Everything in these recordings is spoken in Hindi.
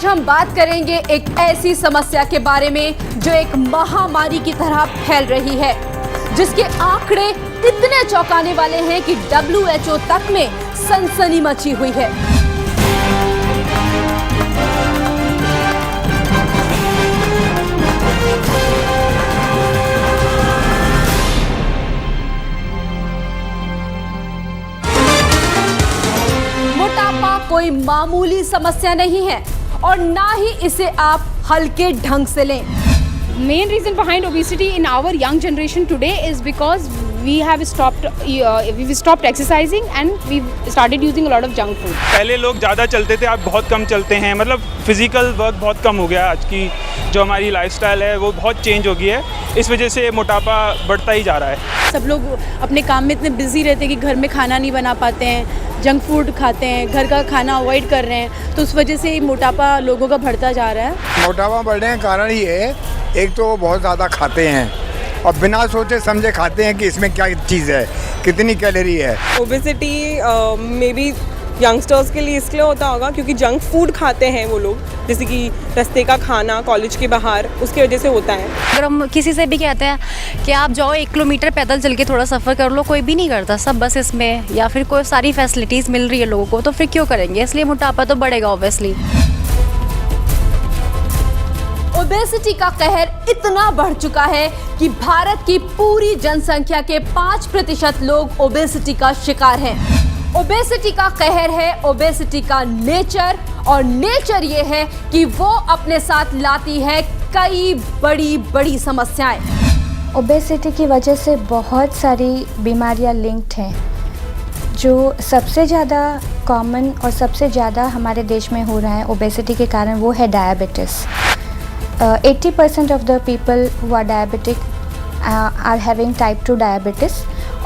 आज हम बात करेंगे एक ऐसी समस्या के बारे में जो एक महामारी की तरह फैल रही है, जिसके आंकड़े इतने चौंकाने वाले हैं कि WHO तक में सनसनी मची हुई है। मोटापा कोई मामूली समस्या नहीं है और ना ही इसे आप हल्के ढंग से लें। Main reason behind obesity in our young generation today is because we've stopped exercising and we've started using a lot of junk food. पहले लोग ज़्यादा चलते थे, अब बहुत कम चलते हैं। मतलब फिजिकल वर्क बहुत कम हो गया। आज की जो हमारी लाइफस्टाइल है वो बहुत चेंज हो गई है। इस वजह से मोटापा बढ़ता ही जा रहा है। सब लोग अपने काम में इतने बिजी रहते हैं कि घर में खाना नहीं बना पाते हैं, जंक फूड खाते हैं, घर का खाना अवॉइड कर रहे हैं, तो उस वजह से मोटापा लोगों का बढ़ता जा रहा है। मोटापा बढ़ने का कारण ये है, एक तो बहुत ज़्यादा खाते हैं और बिना सोचे समझे खाते हैं कि इसमें क्या चीज़ है, कितनी कैलोरी है। ओबेसिटी मे बी यंगस्टर्स के लिए इसलिए होता होगा क्योंकि जंक फूड खाते हैं वो लोग, जैसे कि रास्ते का खाना, कॉलेज के बाहर, उसकी वजह से होता है। अगर हम किसी से भी कहते हैं कि आप जाओ 1 किलोमीटर पैदल चल के थोड़ा सफ़र कर लो, कोई भी नहीं करता। सब बस इसमें या फिर कोई सारी फैसिलिटीज़ मिल रही है लोगों को, तो फिर क्यों करेंगे? इसलिए मोटापा तो बढ़ेगा ऑब्वियसली। ओबेसिटी का कहर इतना बढ़ चुका है कि भारत की पूरी जनसंख्या के 5% लोग ओबेसिटी का शिकार हैं। ओबेसिटी का कहर है ओबेसिटी का नेचर, और नेचर ये है कि वो अपने साथ लाती है कई बड़ी बड़ी समस्याएं। ओबेसिटी की वजह से बहुत सारी बीमारियां लिंक्ड हैं। जो सबसे ज़्यादा कॉमन और सबसे ज़्यादा हमारे देश में हो रहा है ओबेसिटी के कारण, वो है diabetes. 80% of the people who are diabetic are having type 2 diabetes,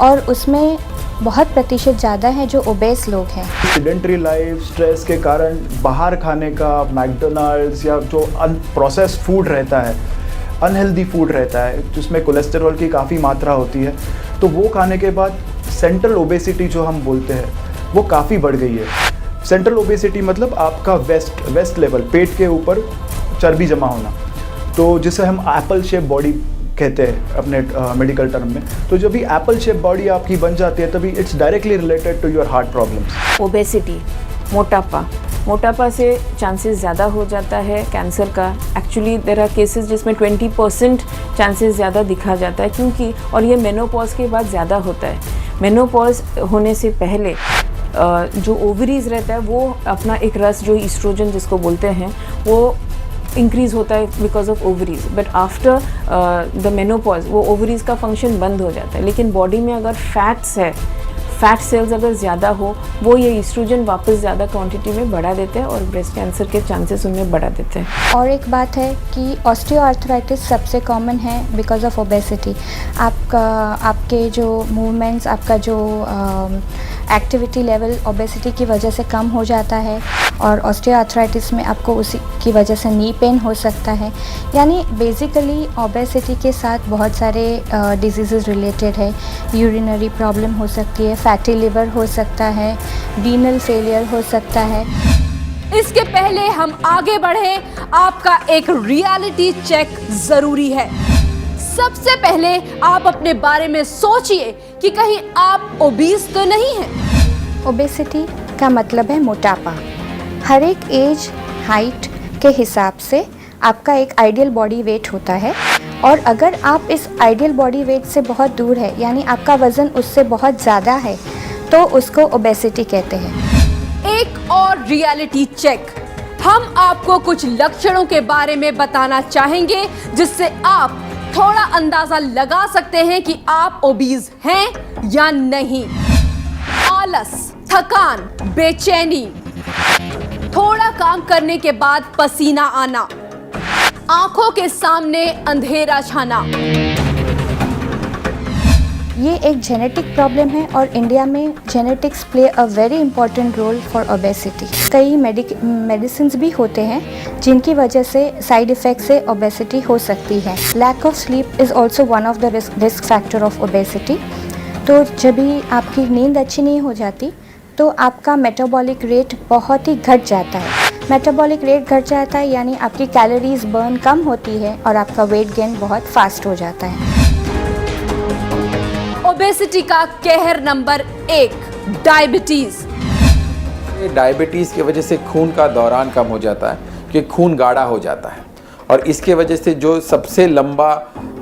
और उसमें बहुत प्रतिशत ज़्यादा है जो ओबेस लोग हैं। सेडेंटरी लाइफ, स्ट्रेस के कारण बाहर खाने का, मैकडोनल्ड्स या जो अनप्रोसेस्ड फूड रहता है, अनहेल्दी फूड रहता है जिसमें कोलेस्टेरॉल की काफ़ी मात्रा होती है, तो वो खाने के बाद सेंट्रल ओबेसिटी जो हम बोलते हैं वो काफ़ी बढ़ गई है। सेंट्रल ओबेसिटी मतलब आपका वेस्ट लेवल, पेट के ऊपर चर्बी जमा होना, तो जिसे हम एप्पल शेप बॉडी कहते हैं अपने मेडिकल टर्म में। तो जब भी एप्पल शेप बॉडी आपकी बन जाती है तभी it's directly related to your heart problems. Obesity, मोटापा से चांसेस ज़्यादा हो जाता है कैंसर का। एक्चुअली देयर आर केसेस जिसमें 20% चांसेस ज़्यादा दिखा जाता है, क्योंकि और ये मेनोपॉज के बाद ज़्यादा होता है। मेनोपॉज होने से पहले जो ओवरीज रहता है वो अपना एक रस, जो ईस्ट्रोजन जिसको बोलते हैं, वो इंक्रीज़ होता है because of ovaries. But after the menopause वो ओवरीज का फंक्शन बंद हो जाता है। लेकिन बॉडी में अगर फैट्स है, फैट सेल्स अगर ज़्यादा हो, वो ये ईस्ट्रोजन वापस ज़्यादा क्वांटिटी में बढ़ा देते हैं और ब्रेस्ट कैंसर के चांसेस उनमें बढ़ा देते हैं। और एक बात है कि ऑस्टियोआर्थराइटिस सबसे कॉमन है बिकॉज ऑफ ओबेसिटी। आपके जो मूवमेंट्स, आपका जो एक्टिविटी लेवल ओबेसिटी की वजह से कम हो जाता है, और ऑस्टियोआर्थराइटिस में आपको उसी की वजह से नी पेन हो सकता है। यानी बेसिकली ओबेसिटी के साथ बहुत सारे डिजीज़ेस रिलेटेड है। यूरिनरी प्रॉब्लम हो सकती है, फैटी लिवर हो सकता है, रीनल फेलियर हो सकता है। इसके पहले हम आगे बढ़े, आपका एक रियलिटी चेक जरूरी है। सबसे पहले आप अपने बारे में सोचिए कि कहीं आप ओबीस तो नहीं हैं। ओबेसिटी का मतलब है मोटापा। हर एक एज, हाइट के हिसाब से आपका एक आइडियल बॉडी वेट होता है, और अगर आप इस आइडियल बॉडी वेट से बहुत दूर है, यानी आपका वज़न उससे बहुत ज़्यादा है, तो उसको ओबेसिटी कहते हैं। एक और रियलिटी चेक, हम आपको कुछ लक्षणों के बारे में बताना चाहेंगे जिससे आप थोड़ा अंदाजा लगा सकते हैं कि आप ओबीज हैं या नहीं। आलस, थकान, बेचैनी, थोड़ा काम करने के बाद पसीना आना, आंखों के सामने अंधेरा छाना। ये एक जेनेटिक प्रॉब्लम है, और इंडिया में genetics play a very important role for obesity. कई मेडिसिन्स भी होते हैं जिनकी वजह से साइड इफ़ेक्ट से ओबेसिटी हो सकती है। Lack of sleep is also one of the risk factor of obesity. तो जब भी आपकी नींद अच्छी नहीं हो जाती तो आपका मेटाबॉलिक रेट बहुत ही घट जाता है। मेटाबॉलिक रेट घट जाता है, यानी आपकी कैलोरीज बर्न कम होती है और आपका वेट गेन बहुत फास्ट हो जाता है। ओबेसिटी का कहर नंबर 1, डायबिटीज। डायबिटीज़ की वजह से खून का दौरान कम हो जाता है, कि खून गाढ़ा हो जाता है, और इसके वजह से जो सबसे लंबा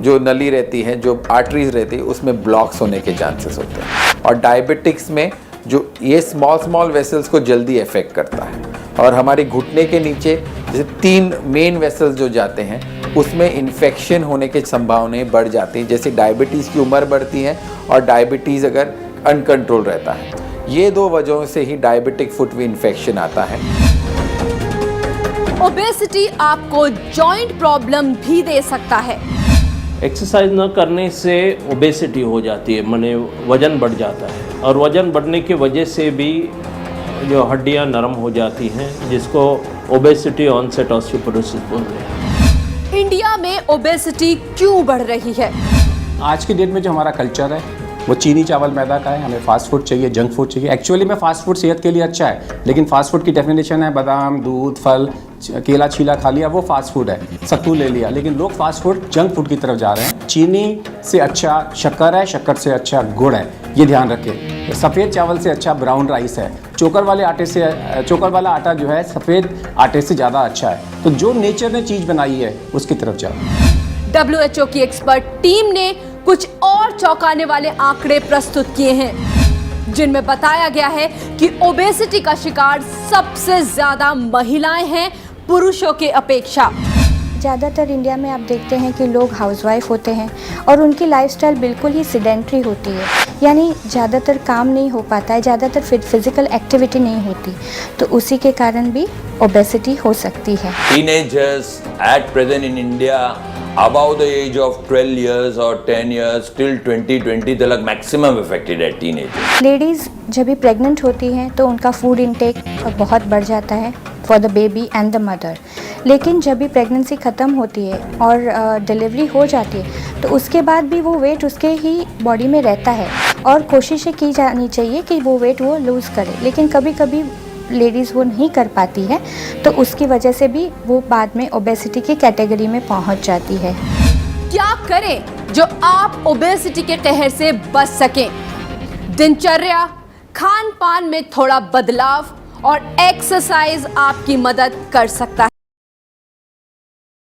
जो नली रहती है, जो आर्टरीज रहती है, उसमें ब्लॉक्स होने के चांसेस होते हैं। और डायबिटिक्स में जो ये स्मॉल वेसल्स को जल्दी अफेक्ट करता है, और हमारे घुटने के नीचे जैसे 3 मेन वेसल्स जो जाते हैं उसमें इन्फेक्शन होने की संभावनाएं बढ़ जाती हैं। जैसे डायबिटीज़ की उम्र बढ़ती है और डायबिटीज़ अगर अनकंट्रोल रहता है, ये 2 वजहों से ही डायबिटिक फुट इन्फेक्शन आता है। ओबेसिटी आपको जॉइंट प्रॉब्लम भी दे सकता है। एक्सरसाइज न करने से ओबेसिटी हो जाती है, माने वज़न बढ़ जाता है, और वज़न बढ़ने की वजह से भी जो हड्डियां नरम हो जाती हैं, जिसको ओबेसिटी ऑनसेट ऑस्टियोपोरोसिस बोलते हैं। इंडिया में ओबेसिटी क्यों बढ़ रही है? आज की डेट में जो हमारा कल्चर है वो चीनी चावल मैदा का है। हमें फास्ट फूड चाहिए, जंक फूड चाहिए। एक्चुअली में फास्ट फूड सेहत के लिए अच्छा है, लेकिन फास्ट फूड की डेफिनेशन है बादाम, दूध, फल, केला छीला खा लिया, वो फास्ट फूड है। सत्तू ले लिया, लेकिन लोग फास्ट फूड जंक फूड की तरफ जा रहे हैं। चीनी से अच्छा शक्कर है, शक्कर से अच्छा गुड़ है, ये ध्यान रखें। सफ़ेद चावल से अच्छा ब्राउन राइस है। चोकर वाला आटा जो है सफ़ेद आटे से ज़्यादा अच्छा है। तो जो नेचर ने चीज़ बनाई है उसकी तरफ जाओ। WHO की एक्सपर्ट टीम ने कुछ और चौंकाने वाले आंकड़े प्रस्तुत किए हैं, जिनमें बताया गया है कि ओबेसिटी का शिकार सबसे ज्यादा महिलाएं हैं पुरुषों के अपेक्षा। ज़्यादातर इंडिया में आप देखते हैं कि लोग हाउसवाइफ होते हैं और उनकी लाइफस्टाइल बिल्कुल ही सीडेंट्री होती है, यानी ज़्यादातर काम नहीं हो पाता है, ज़्यादातर फिजिकल एक्टिविटी नहीं होती, तो उसी के कारण भी ओबेसिटी हो सकती है। Teenagers at present in India above the age of 12 years or 10 years till 2020 तक मैक्सिमम अफेक्टेड है टीनेजर्स। लेडीज़ जब भी प्रेग्नेंट होती हैं तो उनका फूड इंटेक बहुत बढ़ जाता है for the baby and the mother, लेकिन जब भी प्रेगनेंसी ख़त्म होती है और डिलीवरी हो जाती है तो उसके बाद भी वो वेट उसके ही बॉडी में रहता है, और कोशिशें की जानी चाहिए कि वो वेट वो लूज़ करे, लेकिन कभी कभी लेडीज़ वो नहीं कर पाती है, तो उसकी वजह से भी वो बाद में ओबेसिटी की कैटेगरी में पहुंच जाती है। क्या करें जो आप ओबेसिटी के कहर से बच सकें? दिनचर्या, खान पान में थोड़ा बदलाव और एक्सरसाइज आपकी मदद कर सकता है।